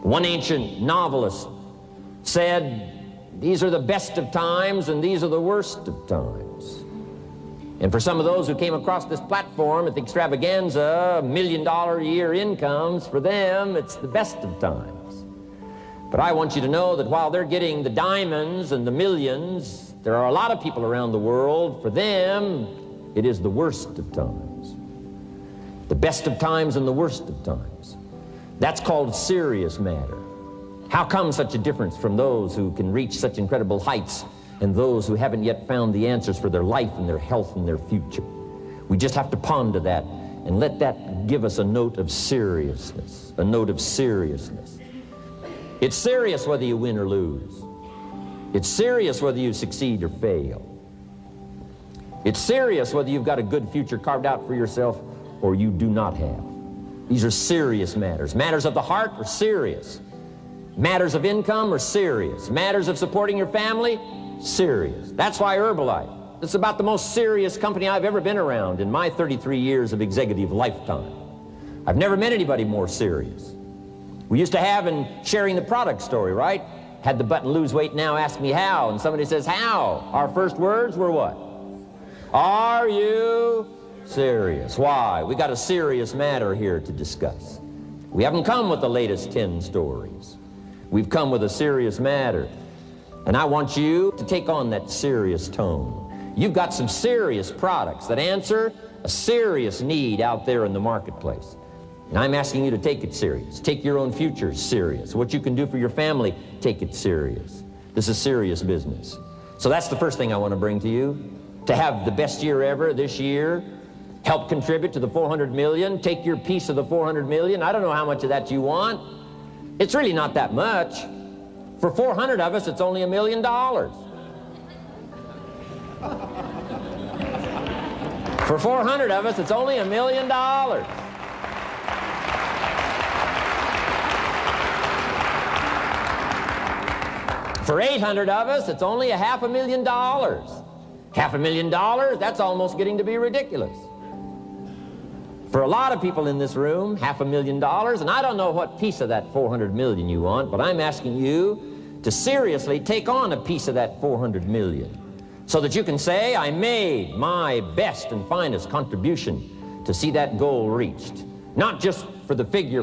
One ancient novelist said, these are the best of times and these are the worst of times. And for some of those who came across this platform at the extravaganza, $1 million a year incomes, for them, it's the best of times. But I want you to know that while they're getting the diamonds and the millions, there are a lot of people around the world, for them, it is the worst of times. The best of times and the worst of times. That's called serious matter. How come such a difference from those who can reach such incredible heights and those who haven't yet found the answers for their life and their health and their future? We just have to ponder that and let that give us a note of seriousness, a note of seriousness. It's serious whether you win or lose. It's serious whether you succeed or fail. It's serious whether you've got a good future carved out for yourself or you do not have. These are serious matters. Matters of the heart are serious. Matters of income are serious. Matters of supporting your family, serious. That's why Herbalife, it's about the most serious company I've ever been around in my 33 years of executive lifetime. I've never met anybody more serious. We used to have in sharing the product story, right? Had the button lose weight now, ask me how. And somebody says, how? Our first words were what? Are you serious? Why? We got a serious matter here to discuss. We haven't come with the latest 10 stories. We've come with a serious matter. And I want you to take on that serious tone. You've got some serious products that answer a serious need out there in the marketplace. And I'm asking you to take it serious. Take your own future serious. What you can do for your family, take it serious. This is serious business. So that's the first thing I want to bring to you. To have the best year ever this year, help contribute to the 400 million, take your piece of the 400 million. I don't know how much of that you want. It's really not that much. For 400 of us, it's only $1 million. For 400 of us, it's only $1 million. For 800 of us, it's only $500,000. $500,000, that's almost getting to be ridiculous. For a lot of people in this room, $500,000, and I don't know what piece of that 400 million you want, but I'm asking you to seriously take on a piece of that 400 million so that you can say, I made my best and finest contribution to see that goal reached. Not just for the figure,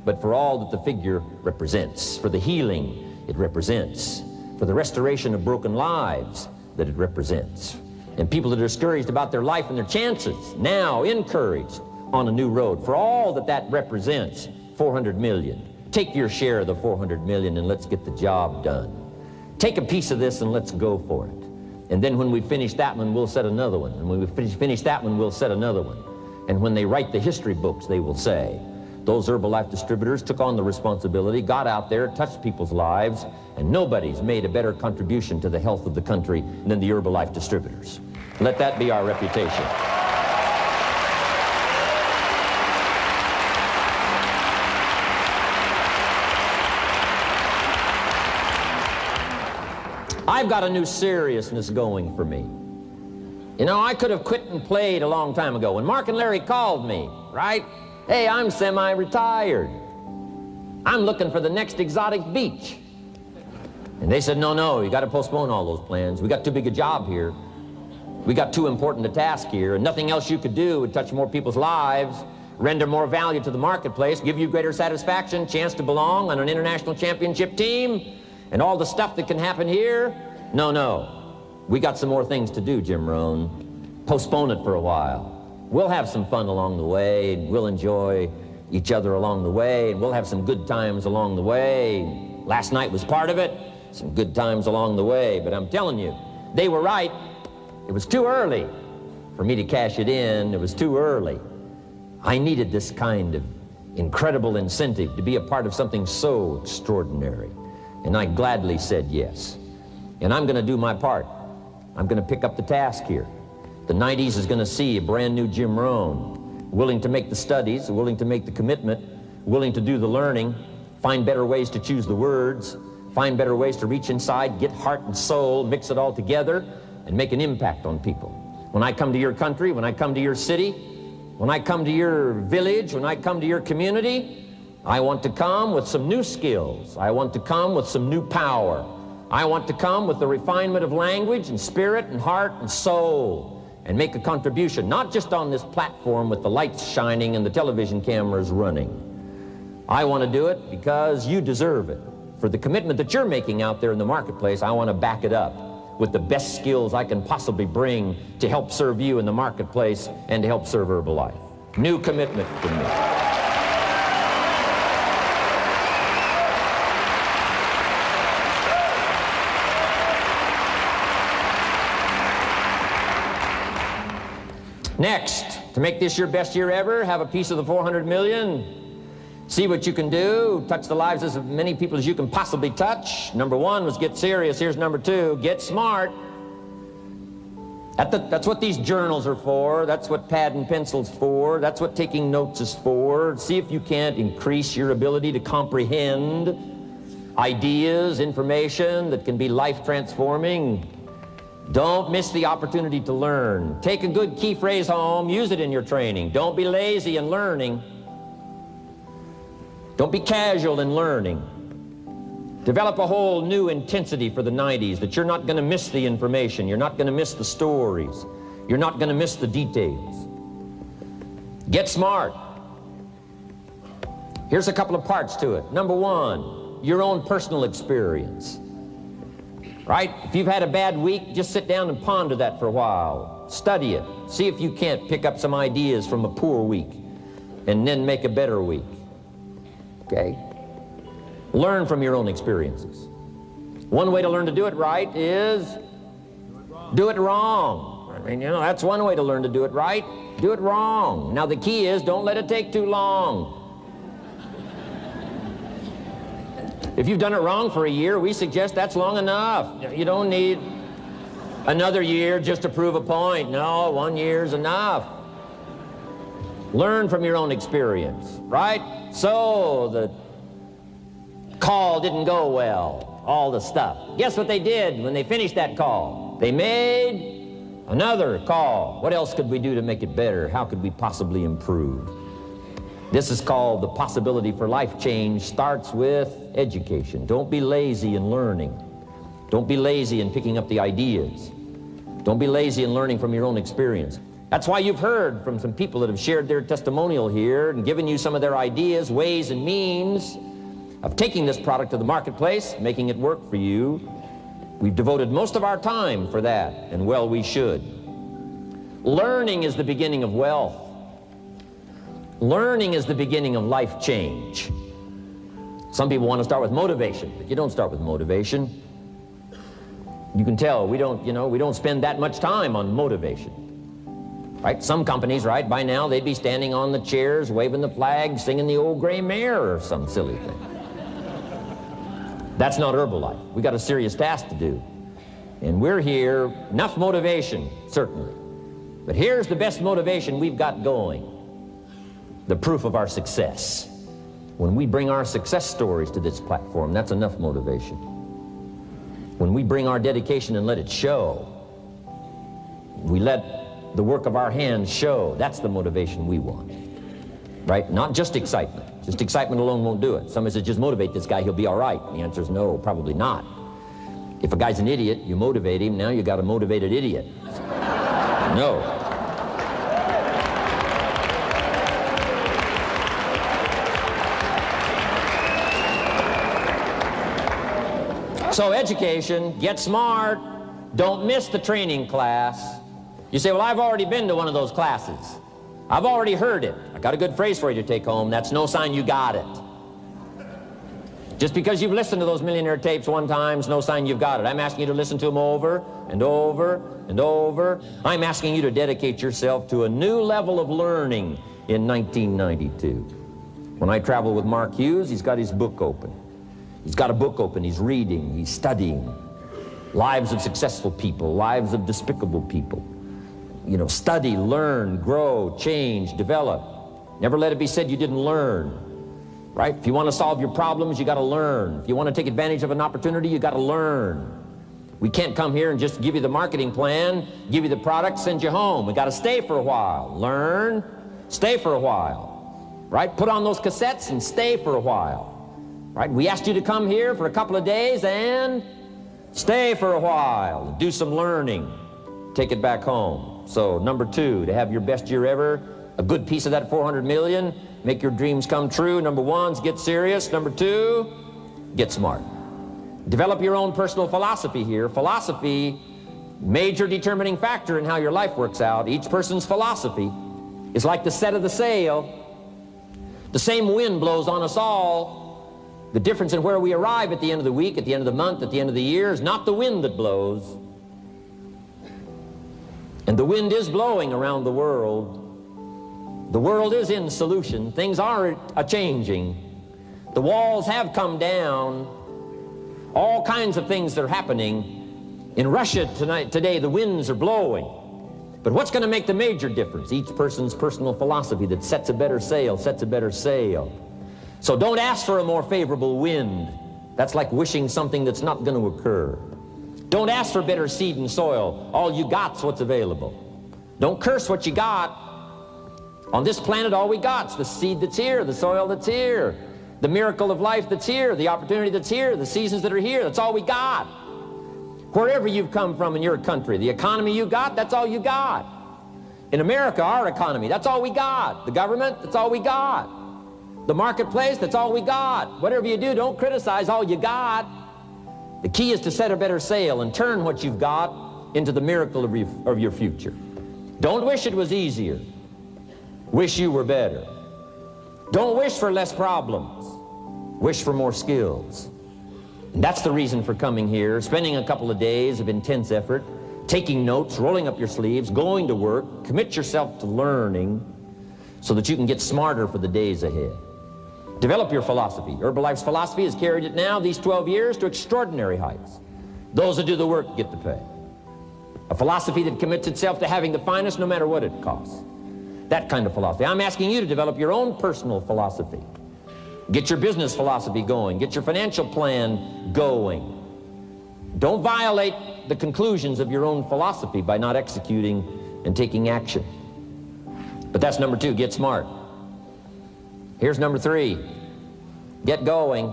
but for all that the figure represents, for the healing it represents, for the restoration of broken lives that it represents. And people that are discouraged about their life and their chances, now encouraged on a new road. For all that that represents, 400 million. Take your share of the 400 million and let's get the job done. Take a piece of this and let's go for it. And then when we finish that one, we'll set another one. And when we finish that one, we'll set another one. And when they write the history books, they will say, those Herbalife distributors took on the responsibility, got out there, touched people's lives, and nobody's made a better contribution to the health of the country than the Herbalife distributors. Let that be our reputation. I've got a new seriousness going for me. You know, I could have quit and played a long time ago. When Mark and Larry called me, right? Hey, I'm semi-retired. I'm looking for the next exotic beach. And they said, no, you got to postpone all those plans. We got too big a job here. We got too important a task here, and nothing else you could do would touch more people's lives, render more value to the marketplace, give you greater satisfaction, chance to belong on an international championship team, and all the stuff that can happen here. No. We got some more things to do, Jim Rohn. Postpone it for a while. We'll have some fun along the way, and we'll enjoy each other along the way, and we'll have some good times along the way. Last night was part of it, some good times along the way, but I'm telling you, they were right. It was too early for me to cash it in. It was too early. I needed this kind of incredible incentive to be a part of something so extraordinary, and I gladly said yes. And I'm going to do my part. I'm going to pick up the task here. The 90s is going to see a brand new Jim Rohn, willing to make the studies, willing to make the commitment, willing to do the learning, find better ways to choose the words, find better ways to reach inside, get heart and soul, mix it all together, and make an impact on people. When I come to your country, when I come to your city, when I come to your village, when I come to your community, I want to come with some new skills. I want to come with some new power. I want to come with the refinement of language and spirit and heart and soul and make a contribution, not just on this platform with the lights shining and the television cameras running. I want to do it because you deserve it. For the commitment that you're making out there in the marketplace, I want to back it up with the best skills I can possibly bring to help serve you in the marketplace and to help serve Herbalife. New commitment from me. Next, to make this your best year ever, have a piece of the 400 million. See what you can do. Touch the lives of as many people as you can possibly touch. Number one was get serious. Here's number two, get smart. That's what these journals are for. That's what pad and pencil's for. That's what taking notes is for. See if you can't increase your ability to comprehend ideas, information that can be life-transforming. Don't miss the opportunity to learn. Take a good key phrase home, use it in your training. Don't be lazy in learning. Don't be casual in learning. Develop a whole new intensity for the 90s that you're not going to miss the information, you're not going to miss the stories, you're not going to miss the details. Get smart. Here's a couple of parts to it. Number one, your own personal experience. Right? If you've had a bad week, just sit down and ponder that for a while. Study it. See if you can't pick up some ideas from a poor week and then make a better week. Okay? Learn from your own experiences. One way to learn to do it right is do it wrong. I mean, that's one way to learn to do it right. Do it wrong. Now the key is don't let it take too long. If you've done it wrong for a year, we suggest that's long enough. You don't need another year just to prove a point. No, 1 year's enough. Learn from your own experience, right? So the call didn't go well, all the stuff. Guess what they did when they finished that call? They made another call. What else could we do to make it better? How could we possibly improve? This is called the possibility for life change starts with education. Don't be lazy in learning. Don't be lazy in picking up the ideas. Don't be lazy in learning from your own experience. That's why you've heard from some people that have shared their testimonial here and given you some of their ideas, ways, and means of taking this product to the marketplace, making it work for you. We've devoted most of our time for that, and well, we should. Learning is the beginning of wealth. Learning is the beginning of life change. Some people want to start with motivation, but you don't start with motivation. You can tell we don't spend that much time on motivation. Right? Some companies, right, by now they'd be standing on the chairs, waving the flag, singing the old gray mare or some silly thing. That's not Herbalife. We got a serious task to do. And we're here, enough motivation, certainly. But here's the best motivation we've got going. The proof of our success. When we bring our success stories to this platform, that's enough motivation. When we bring our dedication and let it show, we let the work of our hands show, that's the motivation we want. Right? Not just excitement. Just excitement alone won't do it. Somebody says, just motivate this guy, he'll be all right. The answer is no, probably not. If a guy's an idiot, you motivate him, now you got a motivated idiot. No. So education, get smart, don't miss the training class. You say, well, I've already been to one of those classes. I've already heard it. I got a good phrase for you to take home. That's no sign you got it. Just because you've listened to those millionaire tapes one time is no sign you've got it. I'm asking you to listen to them over and over and over. I'm asking you to dedicate yourself to a new level of learning in 1992. When I travel with Mark Hughes, he's got his book open. He's got a book open, he's reading, he's studying. Lives of successful people, lives of despicable people. Study, learn, grow, change, develop. Never let it be said you didn't learn. Right? If you want to solve your problems, you got to learn. If you want to take advantage of an opportunity, you got to learn. We can't come here and just give you the marketing plan, give you the product, send you home. We got to stay for a while. Learn, stay for a while. right? Put on those cassettes and stay for a while, right? We asked you to come here for a couple of days and stay for a while, do some learning, take it back home. So number 2, to have your best year ever, a good piece of that 400 million, make your dreams come true. Number 1 is get serious. Number 2, get smart. Develop your own personal philosophy here. Philosophy, major determining factor in how your life works out. Each person's philosophy is like the set of the sail. The same wind blows on us all. The difference in where we arrive at the end of the week, at the end of the month, at the end of the year is not the wind that blows. And the wind is blowing around the world. The world is in solution. Things are a-changing. The walls have come down. All kinds of things are happening. In Russia today, the winds are blowing. But what's going to make the major difference? Each person's personal philosophy that sets a better sail, sets a better sail. So don't ask for a more favorable wind. That's like wishing something that's not going to occur. Don't ask for better seed and soil. All you got's what's available. Don't curse what you got. On this planet, all we got's the seed that's here, the soil that's here, the miracle of life that's here, the opportunity that's here, the seasons that are here. That's all we got. Wherever you've come from in your country, the economy you got, that's all you got. In America, our economy, that's all we got. The government, that's all we got. The marketplace, that's all we got. Whatever you do, don't criticize all you got. The key is to set a better sail and turn what you've got into the miracle of your future. Don't wish it was easier. Wish you were better. Don't wish for less problems. Wish for more skills. And that's the reason for coming here, spending a couple of days of intense effort, taking notes, rolling up your sleeves, going to work, commit yourself to learning so that you can get smarter for the days ahead. Develop your philosophy. Herbalife's philosophy has carried it now, these 12 years, to extraordinary heights. Those who do the work get the pay. A philosophy that commits itself to having the finest no matter what it costs. That kind of philosophy. I'm asking you to develop your own personal philosophy. Get your business philosophy going. Get your financial plan going. Don't violate the conclusions of your own philosophy by not executing and taking action. But that's number 2, get smart. Here's number 3, get going.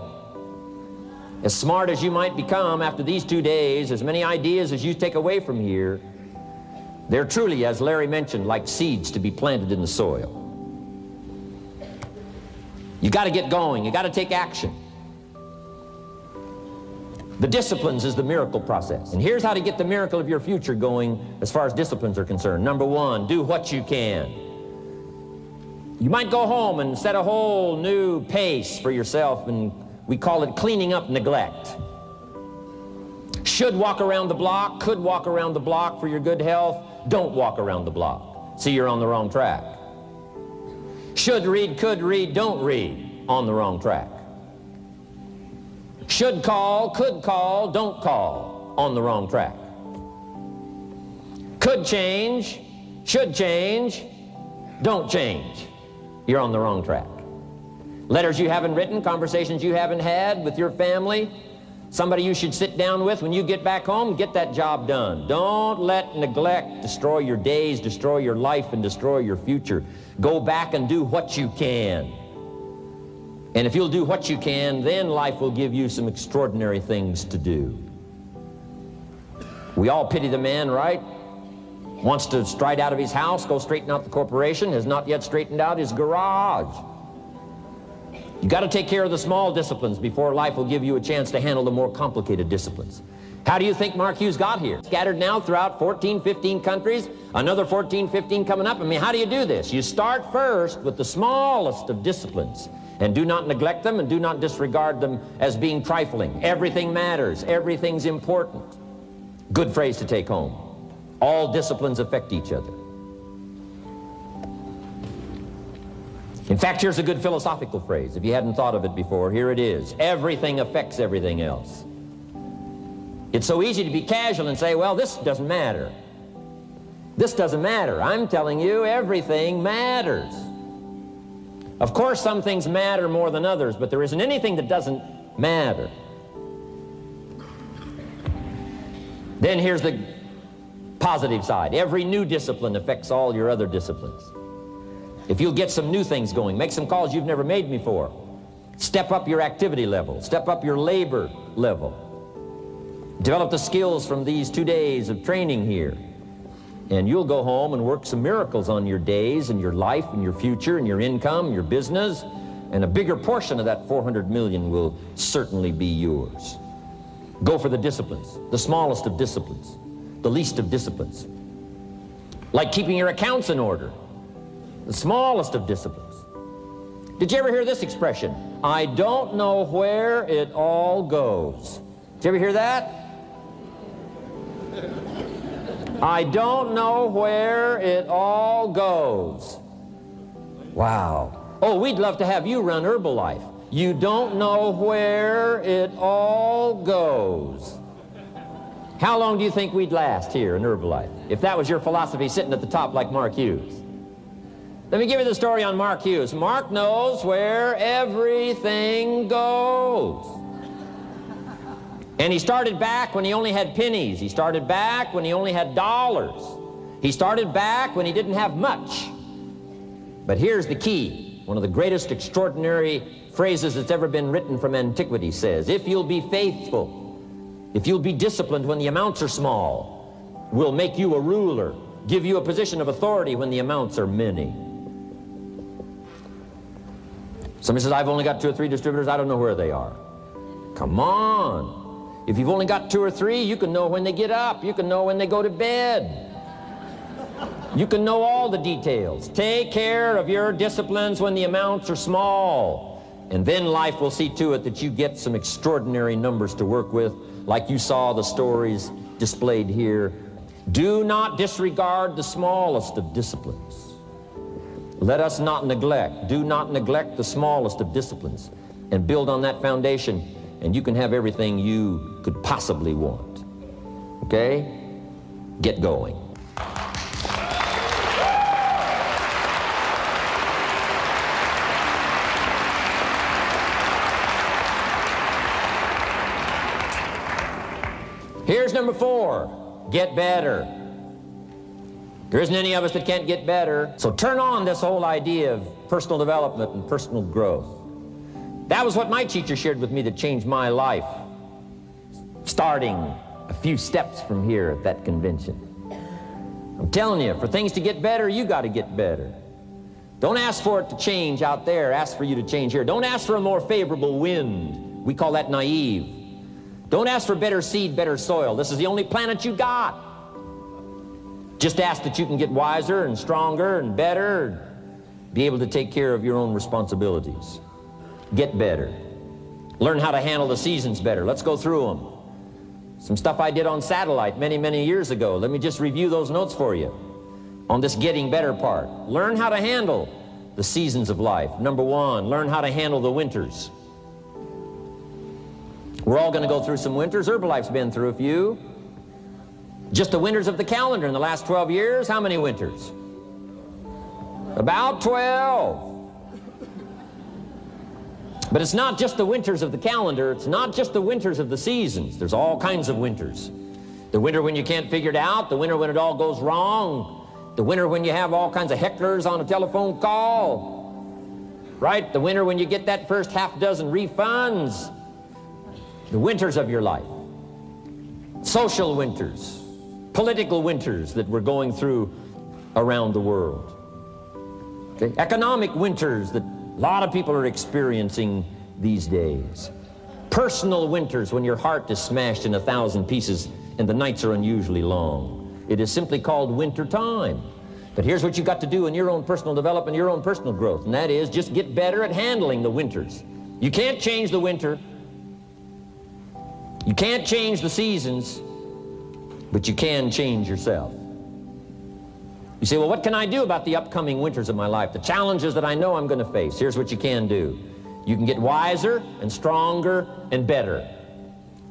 As smart as you might become after these 2 days, as many ideas as you take away from here, they're truly, as Larry mentioned, like seeds to be planted in the soil. You got to get going. You got to take action. The disciplines is the miracle process. And here's how to get the miracle of your future going as far as disciplines are concerned. Number 1, do what you can. You might go home and set a whole new pace for yourself, and we call it cleaning up neglect. Should walk around the block, could walk around the block for your good health. Don't walk around the block. See, you're on the wrong track. Should read, could read, don't read. On the wrong track. Should call, could call, don't call. On the wrong track. Could change, should change, don't change. You're on the wrong track. Letters you haven't written, conversations you haven't had with your family, somebody you should sit down with when you get back home, get that job done. Don't let neglect destroy your days, destroy your life, and destroy your future. Go back and do what you can. And if you'll do what you can, then life will give you some extraordinary things to do. We all pity the man, right? Wants to stride out of his house, go straighten out the corporation, has not yet straightened out his garage. You got to take care of the small disciplines before life will give you a chance to handle the more complicated disciplines. How do you think Mark Hughes got here? Scattered now throughout 14, 15 countries, another 14, 15 coming up. I mean, how do you do this? You start first with the smallest of disciplines, and do not neglect them and do not disregard them as being trifling. Everything matters. Everything's important. Good phrase to take home. All disciplines affect each other. In fact, here's a good philosophical phrase. If you hadn't thought of it before, here it is. Everything affects everything else. It's so easy to be casual and say, well, this doesn't matter. This doesn't matter. I'm telling you, everything matters. Of course, some things matter more than others, but there isn't anything that doesn't matter. Then here's the positive side. Every new discipline affects all your other disciplines. If you'll get some new things going, make some calls you've never made before, step up your activity level, step up your labor level, develop the skills from these 2 days of training here, and you'll go home and work some miracles on your days and your life and your future and your income, your business, and a bigger portion of that 400 million will certainly be yours. Go for the disciplines, the smallest of disciplines, the least of disciplines. Like keeping your accounts in order, the smallest of disciplines. Did you ever hear this expression? I don't know where it all goes. Did you ever hear that? I don't know where it all goes. Wow. Oh, we'd love to have you run Herbalife. You don't know where it all goes. How long do you think we'd last here in Herbalife if that was your philosophy sitting at the top like Mark Hughes? Let me give you the story on Mark Hughes. Mark knows where everything goes. And he started back when he only had pennies. He started back when he only had dollars. He started back when he didn't have much. But here's the key. One of the greatest extraordinary phrases that's ever been written from antiquity says, if you'll be faithful, if you'll be disciplined when the amounts are small, we'll make you a ruler, give you a position of authority when the amounts are many. Somebody says, I've only got 2 or 3 distributors, I don't know where they are. Come on. If you've only got 2 or 3, you can know when they get up. You can know when they go to bed. You can know all the details. Take care of your disciplines when the amounts are small. And then life will see to it that you get some extraordinary numbers to work with, like you saw the stories displayed here. Do not disregard the smallest of disciplines. Let us not neglect, do not neglect the smallest of disciplines, and build on that foundation, and you can have everything you could possibly want. Okay? Get going. Here's number 4, get better. There isn't any of us that can't get better. So turn on this whole idea of personal development and personal growth. That was what my teacher shared with me that changed my life, starting a few steps from here at that convention. I'm telling you, for things to get better, you got to get better. Don't ask for it to change out there. Ask for you to change here. Don't ask for a more favorable wind. We call that naive. Don't ask for better seed, better soil. This is the only planet you got. Just ask that you can get wiser and stronger and better, be able to take care of your own responsibilities. Get better. Learn how to handle the seasons better. Let's go through them. Some stuff I did on satellite many, many years ago. Let me just review those notes for you on this getting better part. Learn how to handle the seasons of life. Number 1, learn how to handle the winters. We're all going to go through some winters. Herbalife's been through a few. Just the winters of the calendar in the last 12 years, how many winters? About 12. But it's not just the winters of the calendar. It's not just the winters of the seasons. There's all kinds of winters. The winter when you can't figure it out. The winter when it all goes wrong. The winter when you have all kinds of hecklers on a telephone call. Right? The winter when you get that first half dozen refunds. The winters of your life. Social winters. Political winters that we're going through around the world. Okay? Economic winters that a lot of people are experiencing these days. Personal winters when your heart is smashed in 1,000 pieces and the nights are unusually long. It is simply called winter time. But here's what you've got to do in your own personal development, your own personal growth, and that is just get better at handling the winters. You can't change the winter. You can't change the seasons, but you can change yourself. You say, well, what can I do about the upcoming winters of my life, the challenges that I know I'm going to face? Here's what you can do. You can get wiser and stronger and better.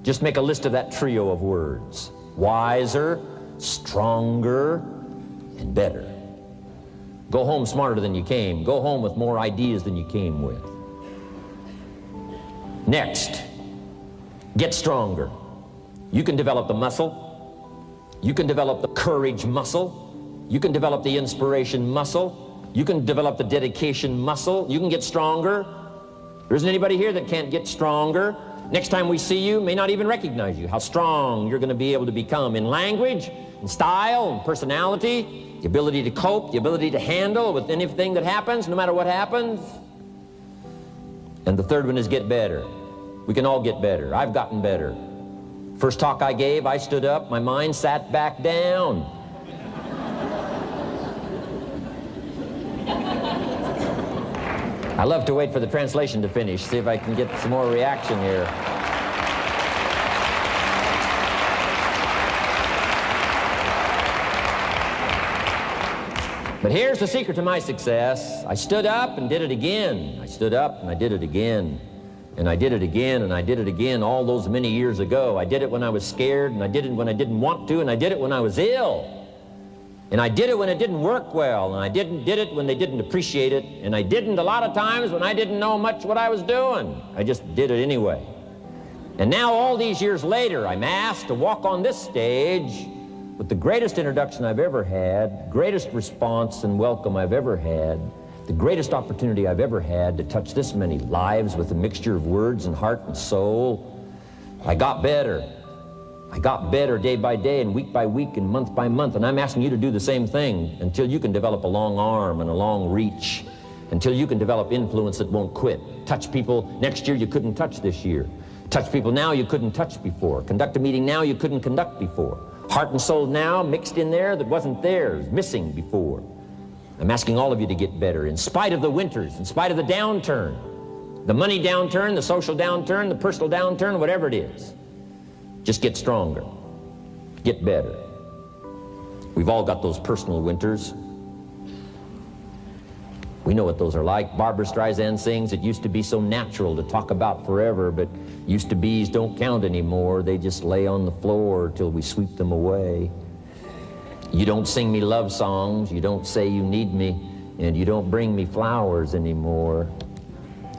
Just make a list of that trio of words. Wiser, stronger, and better. Go home smarter than you came. Go home with more ideas than you came with. Next, get stronger. You can develop the muscle. You can develop the courage muscle. You can develop the inspiration muscle. You can develop the dedication muscle. You can get stronger. There isn't anybody here that can't get stronger. Next time we see you, may not even recognize you, how strong you're going to be able to become in language, in style, in personality, the ability to cope, the ability to handle with anything that happens, no matter what happens. And the third one is get better. We can all get better. I've gotten better. First talk I gave, I stood up, my mind sat back down. I love to wait for the translation to finish, see if I can get some more reaction here. But here's the secret to my success. I stood up and did it again. I stood up and I did it again. And I did it again and I did it again all those many years ago. I did it when I was scared, and I did it when I didn't want to, and I did it when I was ill. And I did it when it didn't work well, and I did it when they didn't appreciate it, and I didn't a lot of times when I didn't know much what I was doing. I just did it anyway. And now all these years later, I'm asked to walk on this stage with the greatest introduction I've ever had, greatest response and welcome I've ever had, the greatest opportunity I've ever had to touch this many lives with a mixture of words and heart and soul. I got better. I got better day by day and week by week and month by month, and I'm asking you to do the same thing until you can develop a long arm and a long reach, until you can develop influence that won't quit. Touch people next year you couldn't touch this year. Touch people now you couldn't touch before. Conduct a meeting now you couldn't conduct before. Heart and soul now mixed in there that wasn't there, missing before. I'm asking all of you to get better in spite of the winters, in spite of the downturn, the money downturn, the social downturn, the personal downturn, whatever it is. Just get stronger, get better. We've all got those personal winters. We know what those are like. Barbra Streisand sings, it used to be so natural to talk about forever, but used to be's don't count anymore. They just lay on the floor till we sweep them away. You don't sing me love songs, you don't say you need me, and you don't bring me flowers anymore.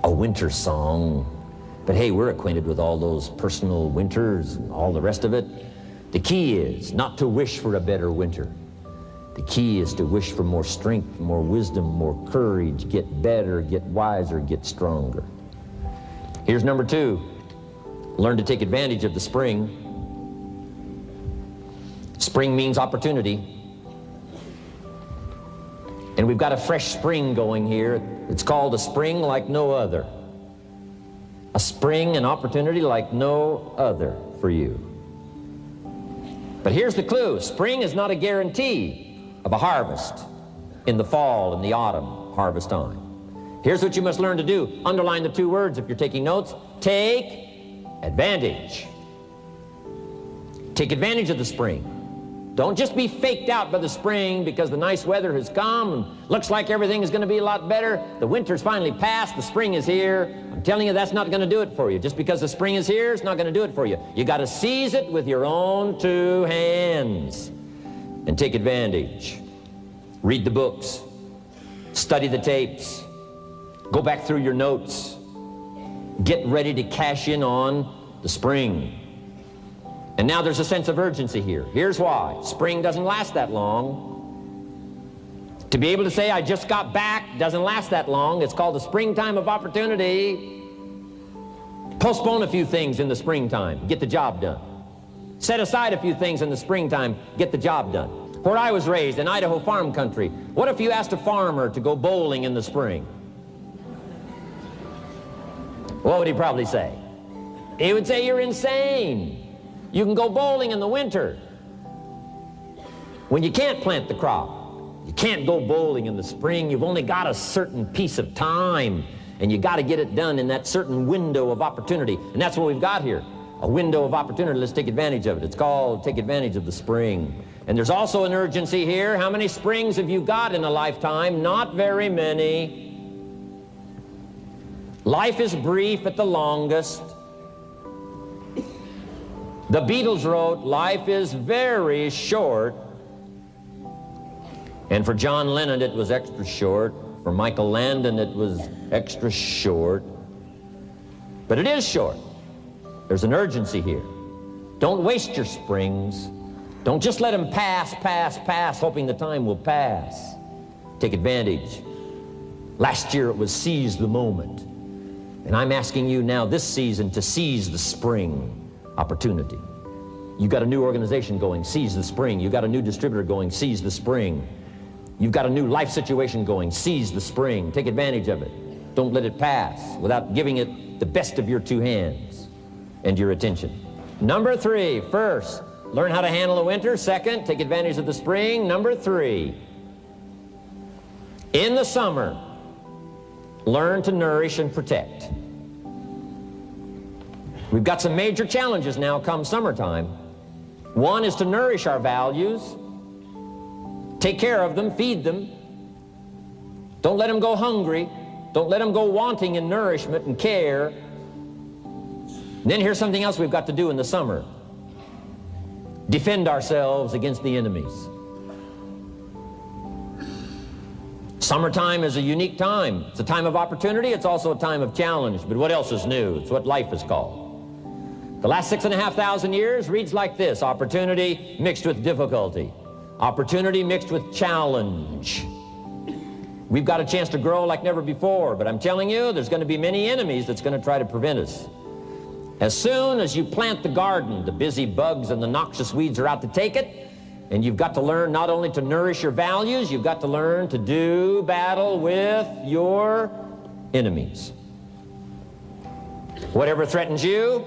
A winter song. But hey, we're acquainted with all those personal winters and all the rest of it. The key is not to wish for a better winter. The key is to wish for more strength, more wisdom, more courage, get better, get wiser, get stronger. Here's number 2. Learn to take advantage of the spring. Spring means opportunity. And we've got a fresh spring going here. It's called a spring like no other. A spring, an opportunity like no other for you. But here's the clue. Spring is not a guarantee of a harvest in the fall and the autumn harvest time. Here's what you must learn to do. Underline the 2 words if you're taking notes. Take advantage. Take advantage of the spring. Don't just be faked out by the spring because the nice weather has come and looks like everything is going to be a lot better. The winter's finally passed, the spring is here. I'm telling you, that's not going to do it for you. Just because the spring is here, it's not going to do it for you. You got to seize it with your own 2 hands and take advantage. Read the books, study the tapes, go back through your notes, get ready to cash in on the spring. And now there's a sense of urgency here. Here's why. Spring doesn't last that long. To be able to say, I just got back, doesn't last that long. It's called the springtime of opportunity. Postpone a few things in the springtime. Get the job done. Set aside a few things in the springtime. Get the job done. Where I was raised, in Idaho farm country, what if you asked a farmer to go bowling in the spring? What would he probably say? He would say, you're insane. You can go bowling in the winter when you can't plant the crop. You can't go bowling in the spring. You've only got a certain piece of time, and you got to get it done in that certain window of opportunity. And that's what we've got here, a window of opportunity. Let's take advantage of it. It's called take advantage of the spring. And there's also an urgency here. How many springs have you got in a lifetime? Not very many. Life is brief at the longest. The Beatles wrote, life is very short. And for John Lennon, it was extra short. For Michael Landon, it was extra short. But it is short. There's an urgency here. Don't waste your springs. Don't just let them pass, hoping the time will pass. Take advantage Last year it was seize the moment. And I'm asking you now this season to seize the spring opportunity. You've got a new organization going, seize the spring. You've got a new distributor going, seize the spring. You've got a new life situation going, seize the spring. Take advantage of it. Don't let it pass without giving it the best of your two hands and your attention. Number 3, first, learn how to handle the winter. Second, take advantage of the spring. Number 3, in the summer, learn to nourish and protect. We've got some major challenges now come summertime. One is to nourish our values, take care of them, feed them. Don't let them go hungry. Don't let them go wanting in nourishment and care. And then here's something else we've got to do in the summer. Defend ourselves against the enemies. Summertime is a unique time. It's a time of opportunity. It's also a time of challenge. But what else is new? It's what life is called. The last 6,500 years reads like this: opportunity mixed with difficulty. Opportunity mixed with challenge. We've got a chance to grow like never before, but I'm telling you, there's going to be many enemies that's going to try to prevent us. As soon as you plant the garden, the busy bugs and the noxious weeds are out to take it, and you've got to learn not only to nourish your values, you've got to learn to do battle with your enemies. Whatever threatens you,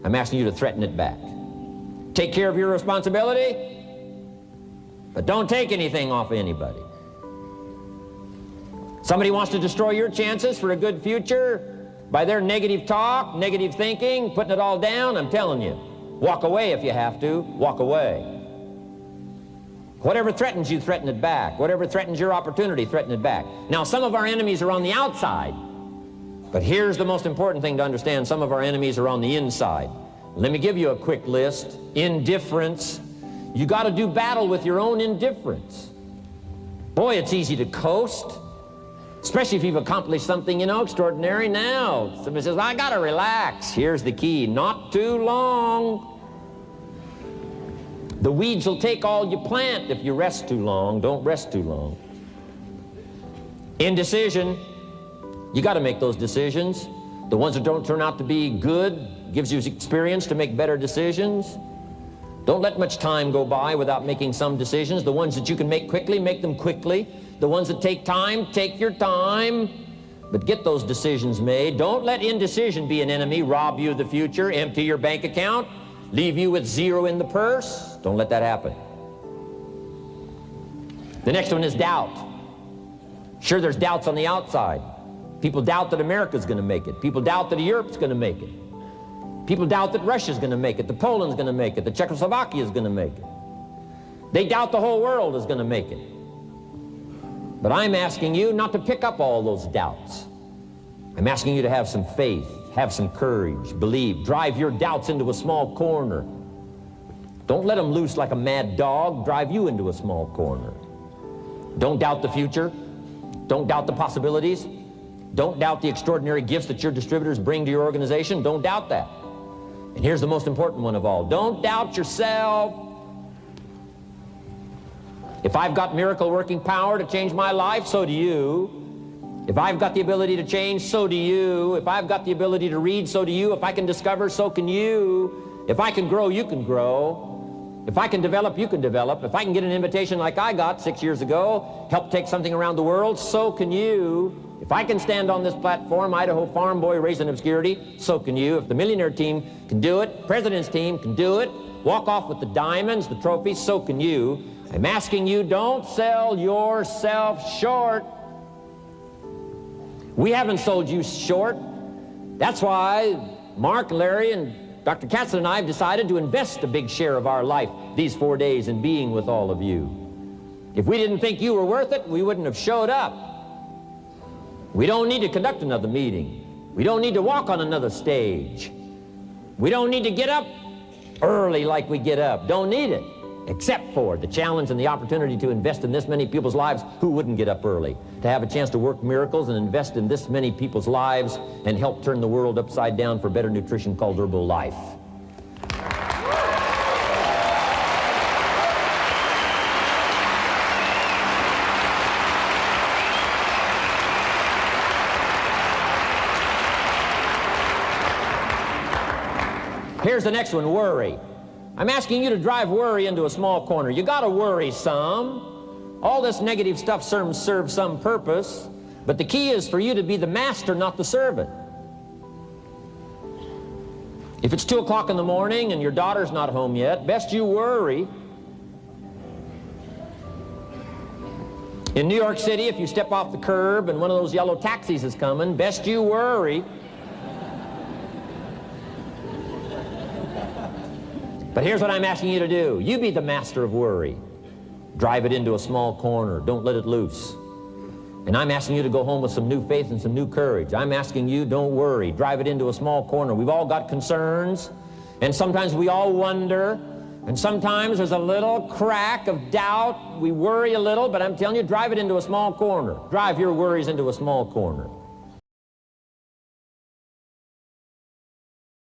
I'm asking you to threaten it back. Take care of your responsibility, but don't take anything off of anybody. Somebody wants to destroy your chances for a good future by their negative talk, negative thinking, putting it all down. I'm telling you, walk away if you have to. Walk away. Whatever threatens you, threaten it back. Whatever threatens your opportunity, threaten it back. Now, some of our enemies are on the outside, but here's the most important thing to understand. Some of our enemies are on the inside. Let me give you a quick list. Indifference. You got to do battle with your own indifference. Boy, it's easy to coast, especially if you've accomplished something, extraordinary. Now, somebody says, I got to relax. Here's the key: not too long. The weeds will take all you plant if you rest too long. Don't rest too long. Indecision. You got to make those decisions. The ones that don't turn out to be good gives you experience to make better decisions. Don't let much time go by without making some decisions. The ones that you can make quickly, make them quickly. The ones that take time, take your time. But get those decisions made. Don't let indecision be an enemy, rob you of the future, empty your bank account, leave you with zero in the purse. Don't let that happen. The next one is doubt. Sure, there's doubts on the outside. People doubt that America's going to make it. People doubt that Europe's going to make it. People doubt that Russia's going to make it, that Poland's going to make it, that Czechoslovakia is going to make it. They doubt the whole world is going to make it. But I'm asking you not to pick up all those doubts. I'm asking you to have some faith, have some courage, believe, drive your doubts into a small corner. Don't let them loose like a mad dog, drive you into a small corner. Don't doubt the future. Don't doubt the possibilities. Don't doubt the extraordinary gifts that your distributors bring to your organization. Don't doubt that. And here's the most important one of all. Don't doubt yourself. If I've got miracle working power to change my life, so do you. If I've got the ability to change, so do you. If I've got the ability to read, so do you. If I can discover, so can you. If I can grow, you can grow. If I can develop, you can develop. If I can get an invitation like I got 6 years ago, help take something around the world, so can you. If I can stand on this platform, Idaho farm boy raised in obscurity, so can you. If the millionaire team can do it, president's team can do it, walk off with the diamonds, the trophies, so can you. I'm asking you, don't sell yourself short. We haven't sold you short. That's why Mark, Larry, and Dr. Katzen and I have decided to invest a big share of our life these 4 days in being with all of you. If we didn't think you were worth it, we wouldn't have showed up. We don't need to conduct another meeting. We don't need to walk on another stage. We don't need to get up early like we get up. Don't need it, except for the challenge and the opportunity to invest in this many people's lives who wouldn't get up early, to have a chance to work miracles and invest in this many people's lives and help turn the world upside down for better nutrition called Herbal Life. Here's the next one, worry. I'm asking you to drive worry into a small corner. You got to worry some. All this negative stuff serves some purpose, but the key is for you to be the master, not the servant. If it's 2 o'clock in the morning and your daughter's not home yet, best you worry. In New York City, if you step off the curb and one of those yellow taxis is coming, best you worry. But here's what I'm asking you to do. You be the master of worry. Drive it into a small corner. Don't let it loose. And I'm asking you to go home with some new faith and some new courage. I'm asking you, don't worry. Drive it into a small corner. We've all got concerns, and sometimes we all wonder, and sometimes there's a little crack of doubt. We worry a little, but I'm telling you, drive it into a small corner. Drive your worries into a small corner.